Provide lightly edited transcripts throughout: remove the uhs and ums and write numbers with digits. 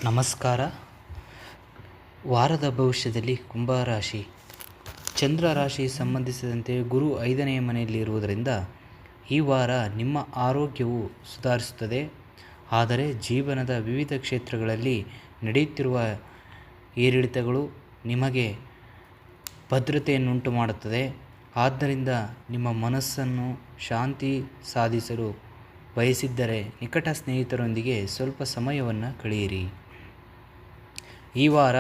ನಮಸ್ಕಾರ. ವಾರದ ಭವಿಷ್ಯದಲ್ಲಿ ಕುಂಭರಾಶಿ. ಚಂದ್ರ ರಾಶಿ ಸಂಬಂಧಿಸಿದಂತೆ ಗುರು 5ನೇ ಮನೆಯಲ್ಲಿ ಇರುವುದರಿಂದ ಈ ವಾರ ನಿಮ್ಮ ಆರೋಗ್ಯವು ಸುಧಾರಿಸುತ್ತದೆ. ಆದರೆ ಜೀವನದ ವಿವಿಧ ಕ್ಷೇತ್ರಗಳಲ್ಲಿ ನಡೆಯುತ್ತಿರುವ ಏರಿಳಿತಗಳು ನಿಮಗೆ ಭದ್ರತೆಯನ್ನುಂಟು ಮಾಡುತ್ತದೆ. ಆದ್ದರಿಂದ ನಿಮ್ಮ ಮನಸ್ಸನ್ನು ಶಾಂತಿ ಸಾಧಿಸಲು ಬಯಸಿದ್ದರೆ ನಿಕಟ ಸ್ನೇಹಿತರೊಂದಿಗೆ ಸ್ವಲ್ಪ ಸಮಯವನ್ನು ಕಳೆಯಿರಿ. ಈ ವಾರ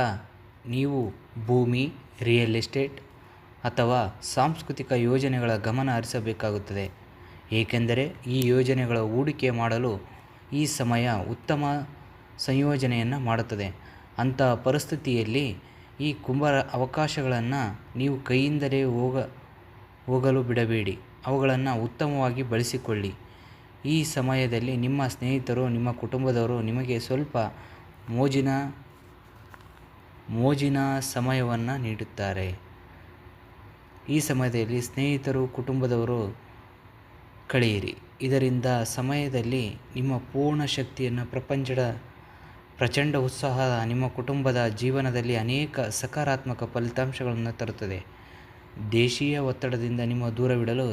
ನೀವು ಭೂಮಿ, ರಿಯಲ್ ಎಸ್ಟೇಟ್ ಅಥವಾ ಸಾಂಸ್ಕೃತಿಕ ಯೋಜನೆಗಳ ಗಮನ ಹರಿಸಬೇಕಾಗುತ್ತದೆ. ಏಕೆಂದರೆ ಈ ಯೋಜನೆಗಳ ಹೂಡಿಕೆ ಮಾಡಲು ಈ ಸಮಯ ಉತ್ತಮ ಸಂಯೋಜನೆಯನ್ನು ಮಾಡುತ್ತದೆ. ಅಂತಹ ಪರಿಸ್ಥಿತಿಯಲ್ಲಿ ಈ ಅವಕಾಶಗಳನ್ನು ನೀವು ಕೈಯಿಂದಲೇ ಹೋಗಲು ಬಿಡಬೇಡಿ. ಅವುಗಳನ್ನು ಉತ್ತಮವಾಗಿ ಬಳಸಿಕೊಳ್ಳಿ. ಈ ಸಮಯದಲ್ಲಿ ನಿಮ್ಮ ಸ್ನೇಹಿತರು, ನಿಮ್ಮ ಕುಟುಂಬದವರು ನಿಮಗೆ ಸ್ವಲ್ಪ ಮೋಜಿನ ಸಮಯವನ್ನು ನೀಡುತ್ತಾರೆ. ಈ ಸಮಯದಲ್ಲಿ ಸ್ನೇಹಿತರು, ಕುಟುಂಬದವರು ಕಳೆಯಿರಿ. ಇದರಿಂದ ಸಮಯದಲ್ಲಿ ನಿಮ್ಮ ಪೂರ್ಣ ಶಕ್ತಿಯನ್ನು ಪ್ರಚಂಡ ಉತ್ಸಾಹ ನಿಮ್ಮ ಕುಟುಂಬದ ಜೀವನದಲ್ಲಿ ಅನೇಕ ಸಕಾರಾತ್ಮಕ ಫಲಿತಾಂಶಗಳನ್ನು ತರುತ್ತದೆ. ದೇಶೀಯ ಒತ್ತಡದಿಂದ ನಿಮ್ಮ ದೂರವಿಡಲು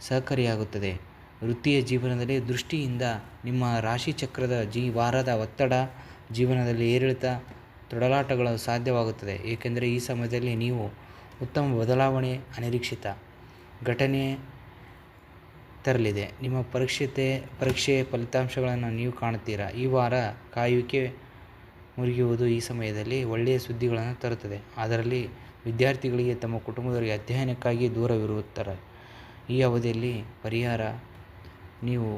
ಸಹಕಾರಿಯಾಗುತ್ತದೆ. ವೃತ್ತಿಯ ಜೀವನದಲ್ಲಿ ದೃಷ್ಟಿಯಿಂದ ನಿಮ್ಮ ರಾಶಿಚಕ್ರದ ವಾರದ ಒತ್ತಡ, ಜೀವನದಲ್ಲಿ ಏರಿಳಿತ, ತೊಡಲಾಟಗಳು ಸಾಧ್ಯವಾಗುತ್ತದೆ. ಏಕೆಂದರೆ ಈ ಸಮಯದಲ್ಲಿ ನೀವು ಉತ್ತಮ ಬದಲಾವಣೆ, ಅನಿರೀಕ್ಷಿತ ಘಟನೆ ತರಲಿದೆ. ನಿಮ್ಮ ಪರೀಕ್ಷೆಯ ಫಲಿತಾಂಶಗಳನ್ನು ನೀವು ಕಾಣುತ್ತೀರಾ. ಈ ವಾರ ಕಾಯುವಿಕೆ ಮುಗಿಯುವುದು ಈ ಸಮಯದಲ್ಲಿ ಒಳ್ಳೆಯ ಸುದ್ದಿಗಳನ್ನು ತರುತ್ತದೆ. ಅದರಲ್ಲಿ ವಿದ್ಯಾರ್ಥಿಗಳಿಗೆ ತಮ್ಮ ಕುಟುಂಬದವರಿಗೆ ಅಧ್ಯಯನಕ್ಕಾಗಿ ದೂರವಿರುತ್ತಾರೆ. ಈ ಅವಧಿಯಲ್ಲಿ ಪರಿಹಾರ ನೀವು